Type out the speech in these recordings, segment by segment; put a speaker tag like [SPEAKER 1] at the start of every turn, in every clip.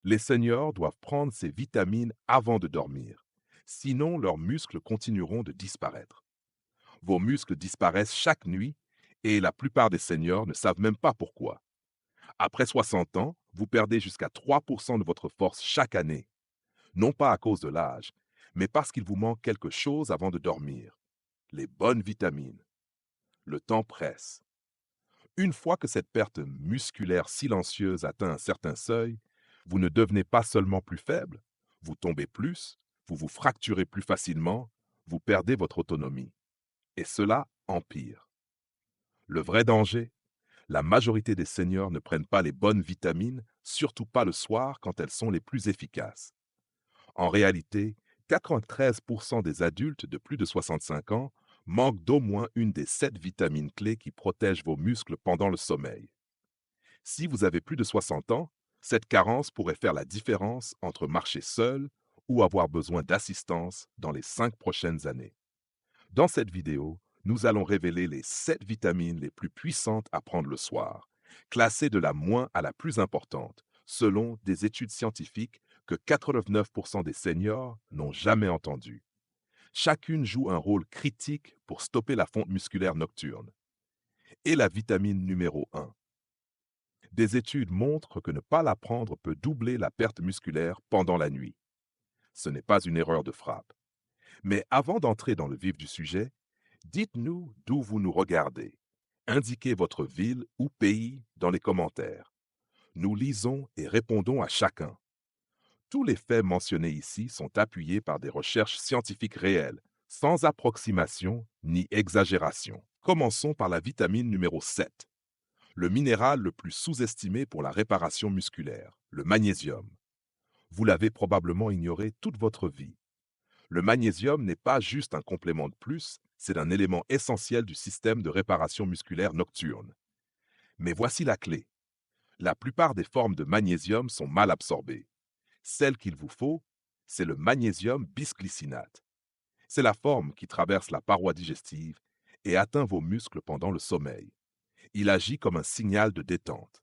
[SPEAKER 1] Les seniors doivent prendre ces vitamines avant de dormir. Sinon, leurs muscles continueront de disparaître. Vos muscles disparaissent chaque nuit et la plupart des seniors ne savent même pas pourquoi. Après 60 ans, vous perdez jusqu'à 3% de votre force chaque année. Non pas à cause de l'âge, mais parce qu'il vous manque quelque chose avant de dormir. Les bonnes vitamines. Le temps presse. Une fois que cette perte musculaire silencieuse atteint un certain seuil, vous ne devenez pas seulement plus faible, vous tombez plus, vous vous fracturez plus facilement, vous perdez votre autonomie. Et cela empire. Le vrai danger, la majorité des seniors ne prennent pas les bonnes vitamines, surtout pas le soir quand elles sont les plus efficaces. En réalité, 93% des adultes de plus de 65 ans manquent d'au moins une des 7 vitamines clés qui protègent vos muscles pendant le sommeil. Si vous avez plus de 60 ans, cette carence pourrait faire la différence entre marcher seul ou avoir besoin d'assistance dans les 5 prochaines années. Dans cette vidéo, nous allons révéler les 7 vitamines les plus puissantes à prendre le soir, classées de la moins à la plus importante, selon des études scientifiques que 89% des seniors n'ont jamais entendues. Chacune joue un rôle critique pour stopper la fonte musculaire nocturne. Et la vitamine numéro 1. Des études montrent que ne pas la prendre peut doubler la perte musculaire pendant la nuit. Ce n'est pas une erreur de frappe. Mais avant d'entrer dans le vif du sujet, dites-nous d'où vous nous regardez. Indiquez votre ville ou pays dans les commentaires. Nous lisons et répondons à chacun. Tous les faits mentionnés ici sont appuyés par des recherches scientifiques réelles, sans approximation ni exagération. Commençons par la vitamine numéro 7, le minéral le plus sous-estimé pour la réparation musculaire, le magnésium. Vous l'avez probablement ignoré toute votre vie. Le magnésium n'est pas juste un complément de plus, c'est un élément essentiel du système de réparation musculaire nocturne. Mais voici la clé. La plupart des formes de magnésium sont mal absorbées. Celle qu'il vous faut, c'est le magnésium bisglycinate. C'est la forme qui traverse la paroi digestive et atteint vos muscles pendant le sommeil. Il agit comme un signal de détente.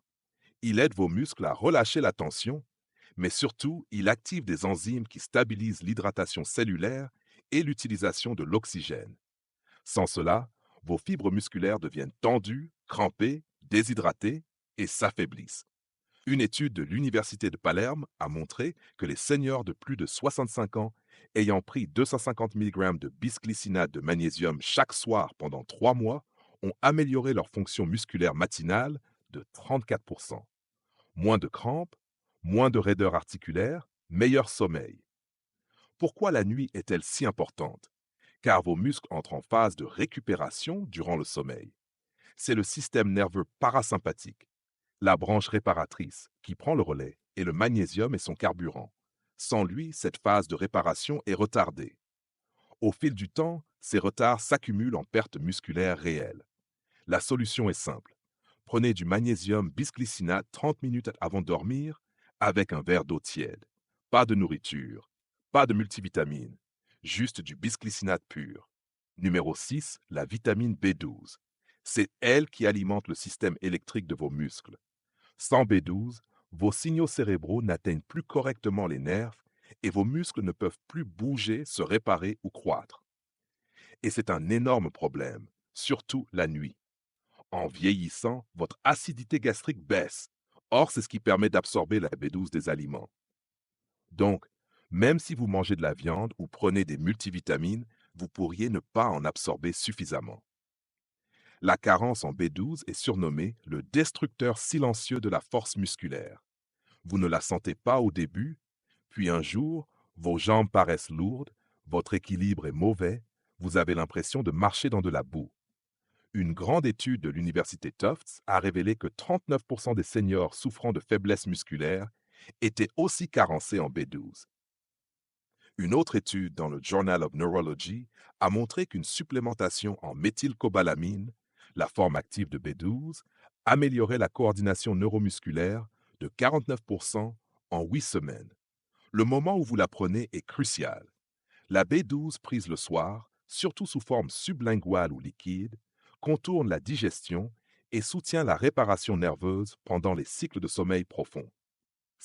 [SPEAKER 1] Il aide vos muscles à relâcher la tension, mais surtout, il active des enzymes qui stabilisent l'hydratation cellulaire et l'utilisation de l'oxygène. Sans cela, vos fibres musculaires deviennent tendues, crampées, déshydratées et s'affaiblissent. Une étude de l'Université de Palerme a montré que les seniors de plus de 65 ans ayant pris 250 mg de bisglycinate de magnésium chaque soir pendant 3 mois ont amélioré leur fonction musculaire matinale de 34%. Moins de crampes, moins de raideur articulaire, meilleur sommeil. Pourquoi la nuit est-elle si importante? Car vos muscles entrent en phase de récupération durant le sommeil. C'est le système nerveux parasympathique, la branche réparatrice, qui prend le relais, et le magnésium est son carburant. Sans lui, cette phase de réparation est retardée. Au fil du temps, ces retards s'accumulent en pertes musculaires réelles. La solution est simple. Prenez du magnésium bisglycinate 30 minutes avant de dormir avec un verre d'eau tiède. Pas de nourriture, pas de multivitamines, juste du bisglycinate pur. Numéro 6, la vitamine B12. C'est elle qui alimente le système électrique de vos muscles. Sans B12, vos signaux cérébraux n'atteignent plus correctement les nerfs et vos muscles ne peuvent plus bouger, se réparer ou croître. Et c'est un énorme problème, surtout la nuit. En vieillissant, votre acidité gastrique baisse. Or, c'est ce qui permet d'absorber la B12 des aliments. Donc, même si vous mangez de la viande ou prenez des multivitamines, vous pourriez ne pas en absorber suffisamment. La carence en B12 est surnommée le destructeur silencieux de la force musculaire. Vous ne la sentez pas au début, puis un jour, vos jambes paraissent lourdes, votre équilibre est mauvais, vous avez l'impression de marcher dans de la boue. Une grande étude de l'université Tufts a révélé que 39% des seniors souffrant de faiblesse musculaire étaient aussi carencés en B12. Une autre étude dans le Journal of Neurology a montré qu'une supplémentation en méthylcobalamin, la forme active de B12, améliorait la coordination neuromusculaire de 49% en 8 semaines. Le moment où vous la prenez est crucial. La B12 prise le soir, surtout sous forme sublinguale ou liquide, contourne la digestion et soutient la réparation nerveuse pendant les cycles de sommeil profond.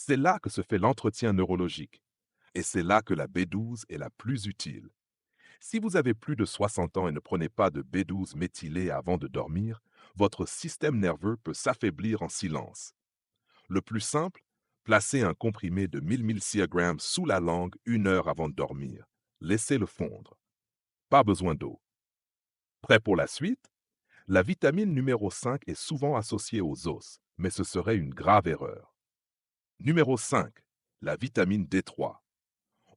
[SPEAKER 1] C'est là que se fait l'entretien neurologique. Et c'est là que la B12 est la plus utile. Si vous avez plus de 60 ans et ne prenez pas de B12 méthylé avant de dormir, votre système nerveux peut s'affaiblir en silence. Le plus simple, placez un comprimé de 1000 mg sous la langue 1 heure avant de dormir. Laissez-le fondre. Pas besoin d'eau. Prêt pour la suite? La vitamine numéro 5 est souvent associée aux os, mais ce serait une grave erreur. Numéro 5. La vitamine D3.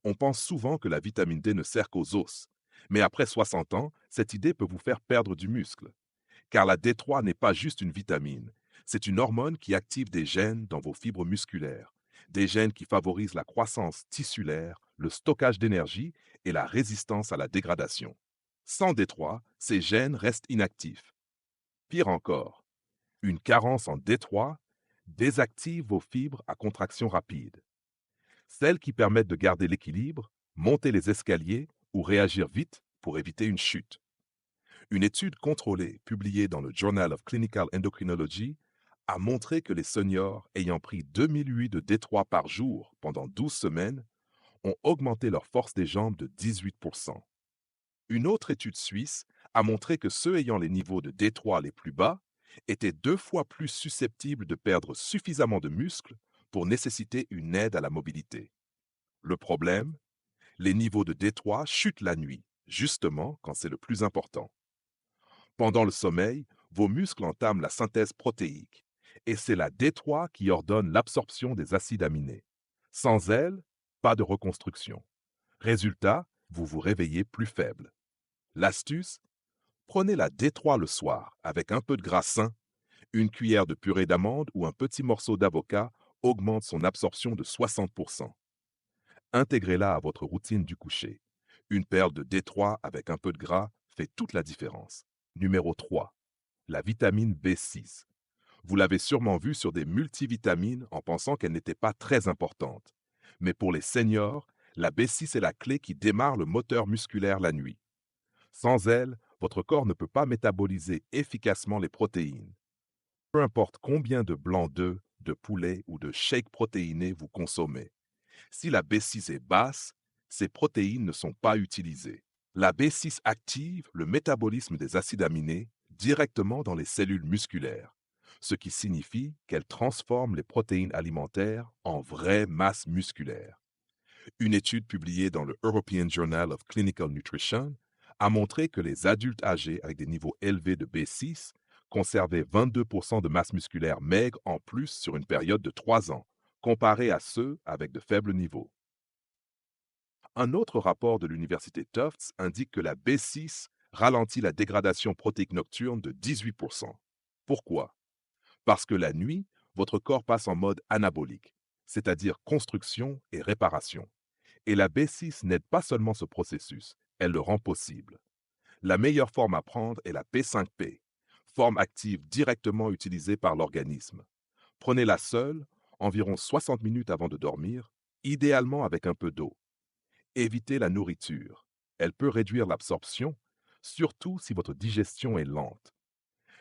[SPEAKER 1] On pense souvent que la vitamine D ne sert qu'aux os, mais après 60 ans, cette idée peut vous faire perdre du muscle. Car la D3 n'est pas juste une vitamine, c'est une hormone qui active des gènes dans vos fibres musculaires, des gènes qui favorisent la croissance tissulaire, le stockage d'énergie et la résistance à la dégradation. Sans D3, ces gènes restent inactifs. Pire encore, une carence en D3 désactive vos fibres à contraction rapide, celles qui permettent de garder l'équilibre, monter les escaliers ou réagir vite pour éviter une chute. Une étude contrôlée publiée dans le Journal of Clinical Endocrinology a montré que les seniors ayant pris 2008 de D3 par jour pendant 12 semaines ont augmenté leur force des jambes de 18%. Une autre étude suisse a montré que ceux ayant les niveaux de D3 les plus bas étaient 2 fois plus susceptibles de perdre suffisamment de muscles pour nécessiter une aide à la mobilité. Le problème, les niveaux de D3 chutent la nuit, justement quand c'est le plus important. Pendant le sommeil, vos muscles entament la synthèse protéique, et c'est la D3 qui ordonne l'absorption des acides aminés. Sans elle, pas de reconstruction. Résultat, vous vous réveillez plus faible. L'astuce? Prenez la D3 le soir avec un peu de gras sain, une cuillère de purée d'amande ou un petit morceau d'avocat augmente son absorption de 60%. Intégrez-la à votre routine du coucher. Une perle de D3 avec un peu de gras fait toute la différence. Numéro 3. La vitamine B6. Vous l'avez sûrement vue sur des multivitamines en pensant qu'elle n'était pas très importante. Mais pour les seniors, la B6 est la clé qui démarre le moteur musculaire la nuit. Sans elle, votre corps ne peut pas métaboliser efficacement les protéines. Peu importe combien de blancs d'œufs, de poulet ou de shakes protéinés vous consommez. Si la B6 est basse, ces protéines ne sont pas utilisées. La B6 active le métabolisme des acides aminés directement dans les cellules musculaires, ce qui signifie qu'elle transforme les protéines alimentaires en vraie masse musculaire. Une étude publiée dans le European Journal of Clinical Nutrition a montré que les adultes âgés avec des niveaux élevés de B6 conservaient 22% de masse musculaire maigre en plus sur une période de 3 ans, comparé à ceux avec de faibles niveaux. Un autre rapport de l'université Tufts indique que la B6 ralentit la dégradation protéique nocturne de 18%. Pourquoi? Parce que la nuit, votre corps passe en mode anabolique, c'est-à-dire construction et réparation. Et la B6 n'aide pas seulement ce processus, elle le rend possible. La meilleure forme à prendre est la P5P, forme active directement utilisée par l'organisme. Prenez-la seule, environ 60 minutes avant de dormir, idéalement avec un peu d'eau. Évitez la nourriture. Elle peut réduire l'absorption, surtout si votre digestion est lente.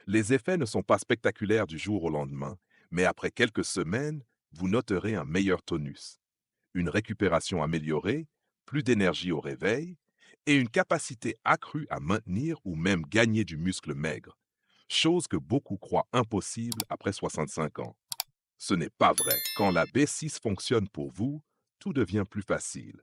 [SPEAKER 1] Les effets ne sont pas spectaculaires du jour au lendemain, mais après quelques semaines, vous noterez un meilleur tonus, une récupération améliorée, plus d'énergie au réveil et une capacité accrue à maintenir ou même gagner du muscle maigre, chose que beaucoup croient impossible après 65 ans. Ce n'est pas vrai. Quand la B6 fonctionne pour vous, tout devient plus facile.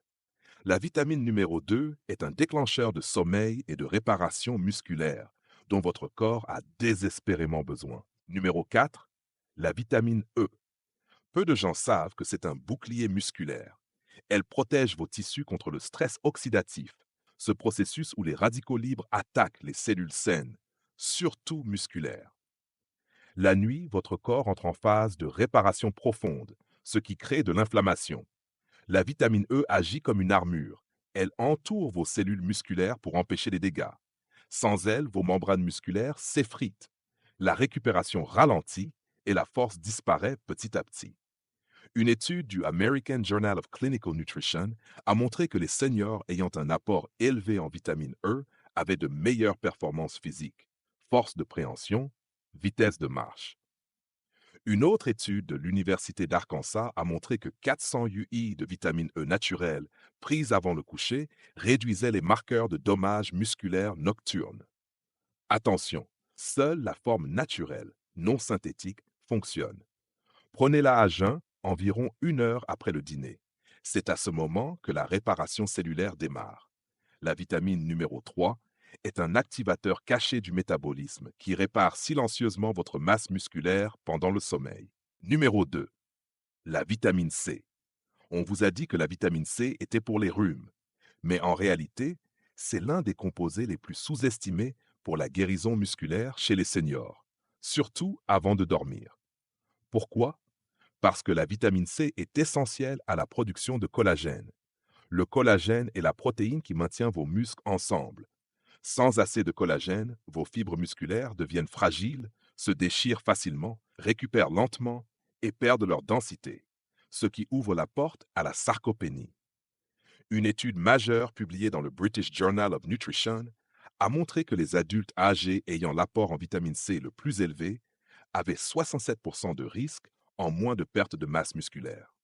[SPEAKER 1] La vitamine numéro 2 est un déclencheur de sommeil et de réparation musculaire dont votre corps a désespérément besoin. Numéro 4, la vitamine E. Peu de gens savent que c'est un bouclier musculaire. Elle protège vos tissus contre le stress oxydatif, ce processus où les radicaux libres attaquent les cellules saines, surtout musculaires. La nuit, votre corps entre en phase de réparation profonde, ce qui crée de l'inflammation. La vitamine E agit comme une armure. Elle entoure vos cellules musculaires pour empêcher les dégâts. Sans elle, vos membranes musculaires s'effritent. La récupération ralentit et la force disparaît petit à petit. Une étude du American Journal of Clinical Nutrition a montré que les seniors ayant un apport élevé en vitamine E avaient de meilleures performances physiques, force de préhension, vitesse de marche. Une autre étude de l'Université d'Arkansas a montré que 400 UI de vitamine E naturelle prise avant le coucher réduisait les marqueurs de dommages musculaires nocturnes. Attention, seule la forme naturelle, non synthétique, fonctionne. Prenez-la à jeun environ 1 heure après le dîner. C'est à ce moment que la réparation cellulaire démarre. La vitamine numéro 3 est un activateur caché du métabolisme qui répare silencieusement votre masse musculaire pendant le sommeil. Numéro 2. La vitamine C. On vous a dit que la vitamine C était pour les rhumes, mais en réalité, c'est l'un des composés les plus sous-estimés pour la guérison musculaire chez les seniors, surtout avant de dormir. Pourquoi? Parce que la vitamine C est essentielle à la production de collagène. Le collagène est la protéine qui maintient vos muscles ensemble. Sans assez de collagène, vos fibres musculaires deviennent fragiles, se déchirent facilement, récupèrent lentement et perdent leur densité, ce qui ouvre la porte à la sarcopénie. Une étude majeure publiée dans le British Journal of Nutrition a montré que les adultes âgés ayant l'apport en vitamine C le plus élevé avaient 67% de risque en moins de perte de masse musculaire.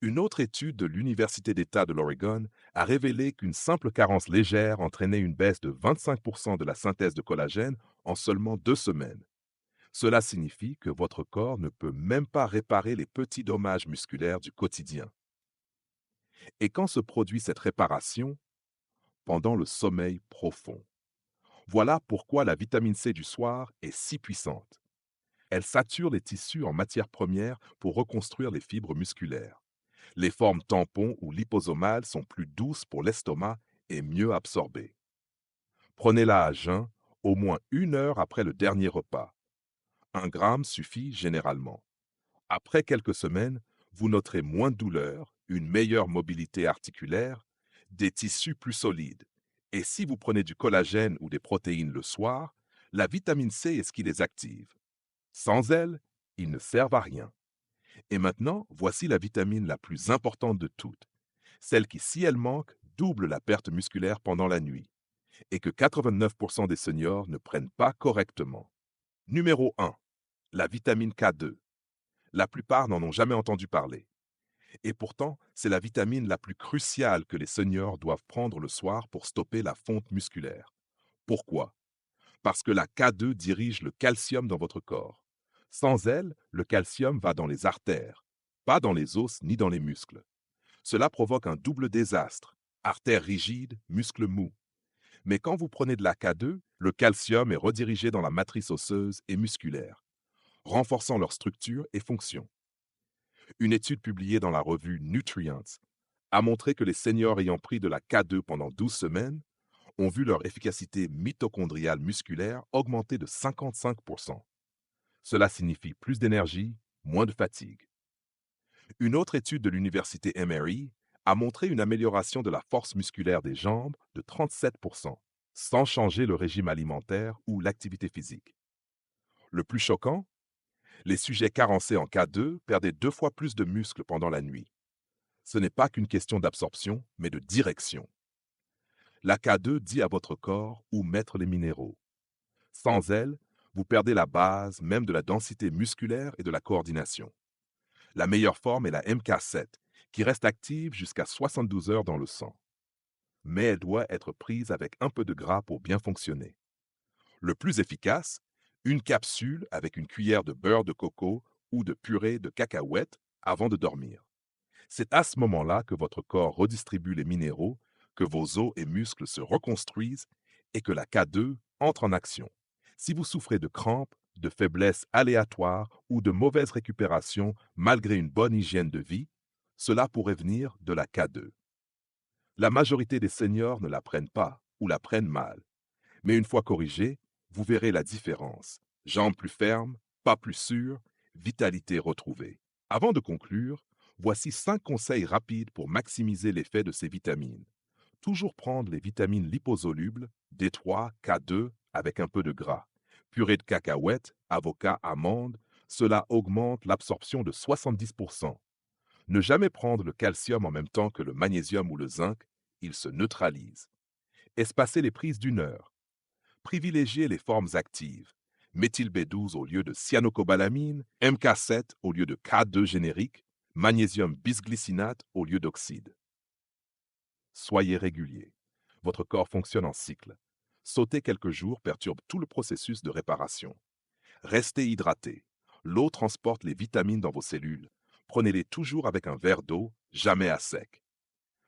[SPEAKER 1] Une autre étude de l'Université d'État de l'Oregon a révélé qu'une simple carence légère entraînait une baisse de 25% de la synthèse de collagène en seulement 2 semaines. Cela signifie que votre corps ne peut même pas réparer les petits dommages musculaires du quotidien. Et quand se produit cette réparation? Pendant le sommeil profond. Voilà pourquoi la vitamine C du soir est si puissante. Elle sature les tissus en matières premières pour reconstruire les fibres musculaires. Les formes tampons ou liposomales sont plus douces pour l'estomac et mieux absorbées. Prenez-la à jeun au moins 1 heure après le dernier repas. 1 gramme suffit généralement. Après quelques semaines, vous noterez moins de douleur, une meilleure mobilité articulaire, des tissus plus solides. Et si vous prenez du collagène ou des protéines le soir, la vitamine C est ce qui les active. Sans elle, ils ne servent à rien. Et maintenant, voici la vitamine la plus importante de toutes, celle qui, si elle manque, double la perte musculaire pendant la nuit, et que 89% des seniors ne prennent pas correctement. Numéro 1. La vitamine K2. La plupart n'en ont jamais entendu parler. Et pourtant, c'est la vitamine la plus cruciale que les seniors doivent prendre le soir pour stopper la fonte musculaire. Pourquoi? Parce que la K2 dirige le calcium dans votre corps. Sans elle, le calcium va dans les artères, pas dans les os ni dans les muscles. Cela provoque un double désastre, artères rigides, muscles mous. Mais quand vous prenez de la K2, le calcium est redirigé dans la matrice osseuse et musculaire, renforçant leur structure et fonction. Une étude publiée dans la revue Nutrients a montré que les seniors ayant pris de la K2 pendant 12 semaines ont vu leur efficacité mitochondriale musculaire augmenter de 55%. Cela signifie plus d'énergie, moins de fatigue. Une autre étude de l'université Emory a montré une amélioration de la force musculaire des jambes de 37%, sans changer le régime alimentaire ou l'activité physique. Le plus choquant, les sujets carencés en K2 perdaient 2 fois plus de muscles pendant la nuit. Ce n'est pas qu'une question d'absorption, mais de direction. La K2 dit à votre corps où mettre les minéraux. Sans elle, vous perdez la base même de la densité musculaire et de la coordination. La meilleure forme est la MK7, qui reste active jusqu'à 72 heures dans le sang. Mais elle doit être prise avec un peu de gras pour bien fonctionner. Le plus efficace, une capsule avec une cuillère de beurre de coco ou de purée de cacahuètes avant de dormir. C'est à ce moment-là que votre corps redistribue les minéraux, que vos os et muscles se reconstruisent et que la K2 entre en action. Si vous souffrez de crampes, de faiblesse aléatoire ou de mauvaise récupération malgré une bonne hygiène de vie, cela pourrait venir de la K2. La majorité des seniors ne la prennent pas ou la prennent mal. Mais une fois corrigée, vous verrez la différence. Jambes plus fermes, pas plus sûres, vitalité retrouvée. Avant de conclure, voici 5 conseils rapides pour maximiser l'effet de ces vitamines. Toujours prendre les vitamines liposolubles, D3, K2, avec un peu de gras. Purée de cacahuètes, avocat, amandes, cela augmente l'absorption de 70%. Ne jamais prendre le calcium en même temps que le magnésium ou le zinc, ils se neutralisent. Espacer les prises d'1 heure. Privilégiez les formes actives. méthyl B12 au lieu de cyanocobalamin, MK7 au lieu de K2 générique, magnésium bisglycinate au lieu d'oxyde. Soyez régulier. Votre corps fonctionne en cycle. Sauter quelques jours perturbe tout le processus de réparation. Restez hydraté. L'eau transporte les vitamines dans vos cellules. Prenez-les toujours avec un verre d'eau, jamais à sec.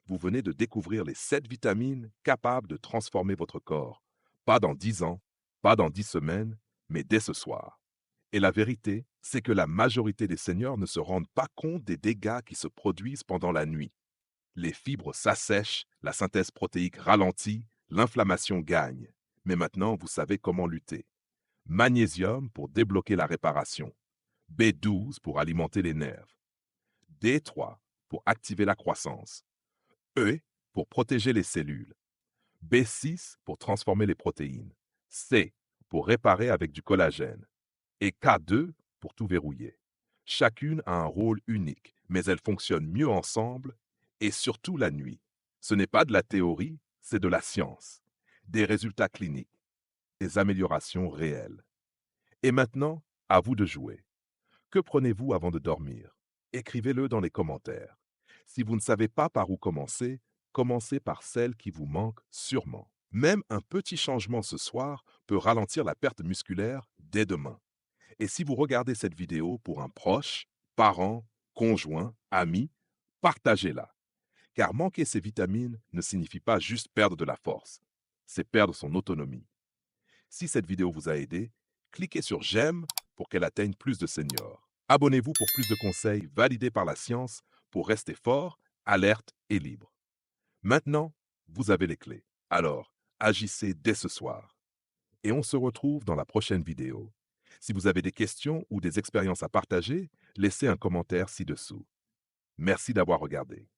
[SPEAKER 1] Vous venez de découvrir les 7 vitamines capables de transformer votre corps. Pas dans 10 ans, pas dans 10 semaines, mais dès ce soir. Et la vérité, c'est que la majorité des seniors ne se rendent pas compte des dégâts qui se produisent pendant la nuit. Les fibres s'assèchent, la synthèse protéique ralentit, l'inflammation gagne. Mais maintenant, vous savez comment lutter. Magnésium pour débloquer la réparation. B12 pour alimenter les nerfs. D3 pour activer la croissance. E pour protéger les cellules. B6 pour transformer les protéines. C pour réparer avec du collagène. Et K2 pour tout verrouiller. Chacune a un rôle unique, mais elles fonctionnent mieux ensemble et surtout la nuit. Ce n'est pas de la théorie, c'est de la science. Des résultats cliniques, des améliorations réelles. Et maintenant, à vous de jouer. Que prenez-vous avant de dormir? Écrivez-le dans les commentaires. Si vous ne savez pas par où commencer, commencez par celle qui vous manque sûrement. Même un petit changement ce soir peut ralentir la perte musculaire dès demain. Et si vous regardez cette vidéo pour un proche, parent, conjoint, ami, partagez-la. Car manquer ces vitamines ne signifie pas juste perdre de la force, c'est perdre son autonomie. Si cette vidéo vous a aidé, cliquez sur j'aime pour qu'elle atteigne plus de seniors. Abonnez-vous pour plus de conseils validés par la science pour rester fort, alerte et libre. Maintenant, vous avez les clés. Alors, agissez dès ce soir. Et on se retrouve dans la prochaine vidéo. Si vous avez des questions ou des expériences à partager, laissez un commentaire ci-dessous. Merci d'avoir regardé.